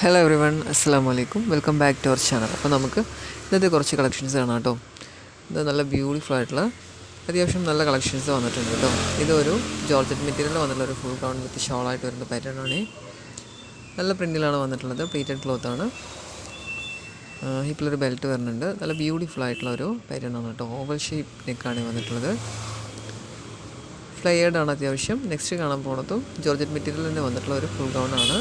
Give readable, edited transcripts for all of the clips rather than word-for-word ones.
Hello every one, അസ്സാം വലൈക്കും. Welcome back to our channel. അപ്പോൾ നമുക്ക് ഇന്നത്തെ കുറച്ച് കളക്ഷൻസ് കാണാം കേട്ടോ. ഇത് നല്ല ബ്യൂട്ടിഫുൾ ആയിട്ടുള്ള അത്യാവശ്യം നല്ല കളക്ഷൻസ് വന്നിട്ടുണ്ട് കേട്ടോ. ഇതൊരു ജോർജറ്റ് മെറ്റീരിയൽ വന്നിട്ടുള്ള ഒരു ഫുൾ ഗൗൺ വിത്ത് ഷോളായിട്ട് വരുന്ന പാറ്റേൺ ആണ്. നല്ല പ്രിൻറ്റിലാണ് വന്നിട്ടുള്ളത്. പ്ലീറ്റഡ് ക്ലോത്താണ്. ഹിപ്പിലൊരു ബെൽറ്റ് വരുന്നുണ്ട്. നല്ല ബ്യൂട്ടിഫുൾ ആയിട്ടുള്ള ഒരു പാറ്റേൺ ആണ് കേട്ടോ. ഓവൽ ഷേപ്പ് നെക്കാണ് വന്നിട്ടുള്ളത്. ഫ്ലയേർഡ് ആണ് അത്യാവശ്യം. നെക്സ്റ്റ് കാണാൻ പോകുന്നതും ജോർജറ്റ് മെറ്റീരിയൽ തന്നെ വന്നിട്ടുള്ള ഒരു ഫുൾ ഗൗൺ ആണ്.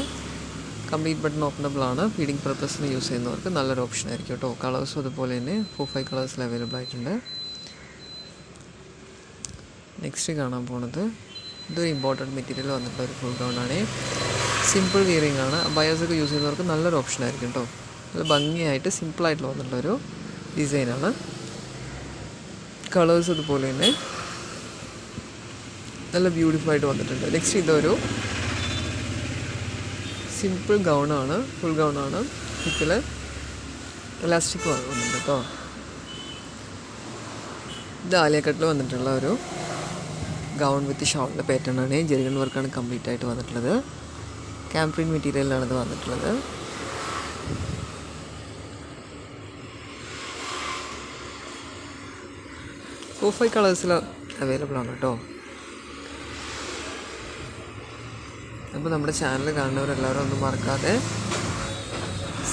കംപ്ലീറ്റ് ബട്ടൺ ഓപ്പണബിൾ ആണ്. ഫീഡിങ് പർപ്പസിന് യൂസ് ചെയ്യുന്നവർക്ക് നല്ലൊരു ഓപ്ഷൻ ആയിരിക്കും കേട്ടോ. കളേഴ്സും അതുപോലെ തന്നെ 4-5 കളേഴ്സിൽ അവൈലബിൾ ആയിട്ടുണ്ട്. നെക്സ്റ്റ് കാണാൻ പോകുന്നത് ഇതൊരു ഇമ്പോർട്ടൻറ്റ് മെറ്റീരിയൽ വന്നിട്ടുള്ള ഒരു ഫുൾ ഗൗൺ ആണ്. സിമ്പിൾ വിയറിംഗ് ആണ്. ബയേഴ്സൊക്കെ യൂസ് ചെയ്യുന്നവർക്ക് നല്ലൊരു ഓപ്ഷൻ ആയിരിക്കും കേട്ടോ. നല്ല ഭംഗിയായിട്ട് സിമ്പിളായിട്ട് വന്നിട്ടുള്ളൊരു ഡിസൈനാണ്. കളേഴ്സ് അതുപോലെ തന്നെ നല്ല ബ്യൂട്ടിഫുൾ ആയിട്ട് വന്നിട്ടുണ്ട്. നെക്സ്റ്റ് ഇതൊരു സിമ്പിൾ ഗൗണാണ്, ഫുൾ ഗൗണാണ്. ഹിപ്പിൽ ഇലാസ്റ്റിക് വന്നിട്ടുണ്ട് കേട്ടോ. ഇത് ആലിയക്കട്ടിൽ വന്നിട്ടുള്ള ഒരു ഗൗൺ വിത്ത് ഷോളിൻ്റെ പാറ്റേൺ ആണ്. ജെറിഗൺ വർക്കാണ് കംപ്ലീറ്റ് ആയിട്ട് വന്നിട്ടുള്ളത്. ക്യാംപ്രിൻ മെറ്റീരിയലിലാണ് ഇത് വന്നിട്ടുള്ളത്. ഫോർ 5 കളേഴ്സിൽ അവൈലബിൾ ആണ് കേട്ടോ. അപ്പോൾ നമ്മുടെ ചാനൽ കാണുന്നവരെല്ലാവരും ഒന്നും മറക്കാതെ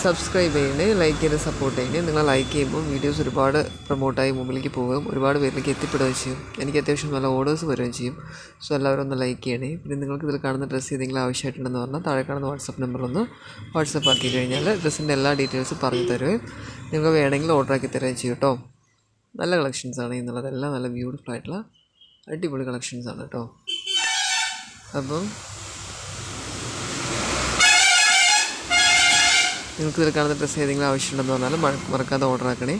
സബ്സ്ക്രൈബ് ചെയ്യണേ, ലൈക്ക് ചെയ്ത് സപ്പോർട്ട് ചെയ്യണേ. നിങ്ങൾ ലൈക്ക് ചെയ്യുമ്പോൾ വീഡിയോസ് ഒരുപാട് പ്രൊമോട്ടായി മുമ്പിലേക്ക് പോകുകയും ഒരുപാട് പേരിലേക്ക് എത്തിപ്പെടുകയും ചെയ്യും. എനിക്ക് അത്യാവശ്യം നല്ല ഓർഡേഴ്സ് വരികയും ചെയ്യും. സോ എല്ലാവരും ഒന്ന് ലൈക്ക് ചെയ്യണേ. പിന്നെ നിങ്ങൾക്ക് ഇതിൽ കാണുന്ന ഡ്രസ്സ് ഏതെങ്കിലും ആവശ്യമായിട്ടുണ്ടെന്ന് പറഞ്ഞാൽ താഴെ കാണുന്ന വാട്സപ്പ് നമ്പറിലൊന്ന് വാട്സപ്പ് ആക്കി കഴിഞ്ഞാൽ ഡ്രസ്സിൻ്റെ എല്ലാ ഡീറ്റെയിൽസും പറഞ്ഞു തരുകയും നിങ്ങൾക്ക് വേണമെങ്കിൽ ഓർഡർ ആക്കി തരുകയും ചെയ്യും കേട്ടോ. നല്ല കളക്ഷൻസാണ് എന്നുള്ളതെല്ലാം നല്ല ബ്യൂട്ടിഫുൾ ആയിട്ടുള്ള അടിപൊളി കളക്ഷൻസാണ് കേട്ടോ. അപ്പം നിങ്ങൾക്ക് ഇതിൽ കാണുന്ന ഡ്രസ്സ് ഏതെങ്കിലും ആവശ്യമുണ്ടെന്ന് പറഞ്ഞാൽ മറക്കാതെ ഓർഡർ ആക്കണേ.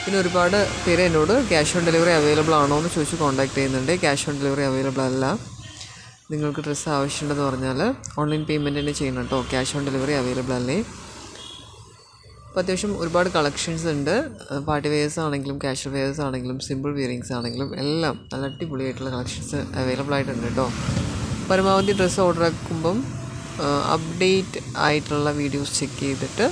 പിന്നെ ഒരുപാട് പേര് എന്നോട് ക്യാഷ് ഓൺ ഡെലിവറി അവൈലബിൾ ആണോ എന്ന് ചോദിച്ച് കോൺടാക്ട് ചെയ്യുന്നുണ്ട്. ക്യാഷ് ഓൺ ഡെലിവറി അവൈലബിൾ അല്ല. നിങ്ങൾക്ക് ഡ്രസ്സ് ആവശ്യമുണ്ടെന്ന് പറഞ്ഞാൽ ഓൺലൈൻ പേയ്മെൻറ്റ് തന്നെ ചെയ്യണം കേട്ടോ. ക്യാഷ് ഓൺ ഡെലിവറി അവൈലബിൾ അല്ലേ. അപ്പോൾ അത്യാവശ്യം ഒരുപാട് കളക്ഷൻസ് ഉണ്ട്. പാർട്ടി വെയേഴ്സ് ആണെങ്കിലും കാഷ്വൽ വെയേഴ്സ് ആണെങ്കിലും സിമ്പിൾ വിയറിങ്സ് ആണെങ്കിലും എല്ലാം നല്ല അടിപൊളിയായിട്ടുള്ള കളക്ഷൻസ് അവൈലബിൾ ആയിട്ടുണ്ട് കേട്ടോ. പരമാവധി ഡ്രസ്സ് ഓർഡർ ആക്കുമ്പം അപ്ഡേറ്റ് ആയിട്ടുള്ള വീഡിയോസ് ചെക്ക് ചെയ്തിട്ട്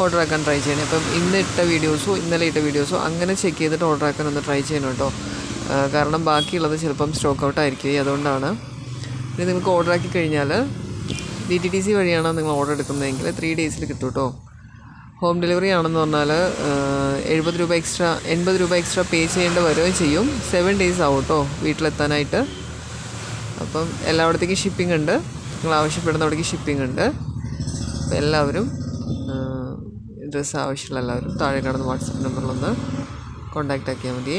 ഓർഡർ ആക്കാൻ ട്രൈ ചെയ്യണം. ഇപ്പം ഇന്ന് ഇട്ട വീഡിയോസോ ഇന്നലെ ഇട്ട വീഡിയോസോ അങ്ങനെ ചെക്ക് ചെയ്തിട്ട് ഓർഡർ ആക്കാൻ ഒന്ന് ട്രൈ ചെയ്യണം കേട്ടോ. കാരണം ബാക്കിയുള്ളത് ചിലപ്പം സ്റ്റോക്ക് ഔട്ട് ആയിരിക്കും. അതുകൊണ്ടാണ്. ഇനി നിങ്ങൾക്ക് ഓർഡർ ആക്കി കഴിഞ്ഞാൽ DTDC വഴിയാണ് നിങ്ങൾ ഓർഡർ എടുക്കുന്നതെങ്കിൽ 3 ഡേയ്സിൽ കിട്ടും കേട്ടോ. ഹോം ഡെലിവറി ആണെന്ന് പറഞ്ഞാൽ 80 രൂപ എക്സ്ട്രാ പേ ചെയ്യേണ്ടി വരികയും ചെയ്യും. 7 ഡേയ്സ് ആവും കേട്ടോ വീട്ടിലെത്താനായിട്ട്. അപ്പം എല്ലായിടത്തേക്കും ഷിപ്പിംഗ് ഉണ്ട്. നിങ്ങൾ ആവശ്യപ്പെടുന്നവിടേക്ക് ഷിപ്പിംഗ് ഉണ്ട്. അപ്പോൾ എല്ലാവരും ഡ്രസ്സ് ആവശ്യമുള്ള എല്ലാവരും താഴെ കാണുന്ന വാട്സപ്പ് നമ്പറിലൊന്ന് കോൺടാക്റ്റ് ആക്കിയാൽ മതി.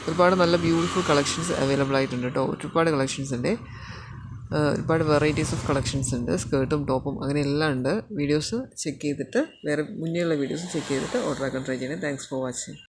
ഒരുപാട് നല്ല ബ്യൂട്ടിഫുൾ കളക്ഷൻസ് അവൈലബിൾ ആയിട്ടുണ്ട് കേട്ടോ. ഒരുപാട് കളക്ഷൻസ് ഉണ്ട്. ഒരുപാട് വെറൈറ്റീസ് ഓഫ് കളക്ഷൻസ് ഉണ്ട്. സ്കേർട്ടും ടോപ്പും അങ്ങനെ എല്ലാം ഉണ്ട്. വീഡിയോസ് ചെക്ക് ചെയ്തിട്ട് മുന്നേയുള്ള വീഡിയോസ് ചെക്ക് ചെയ്തിട്ട് ഓർഡർ ആക്കാൻ ട്രൈ ചെയ്യണേ. Thanks for watching.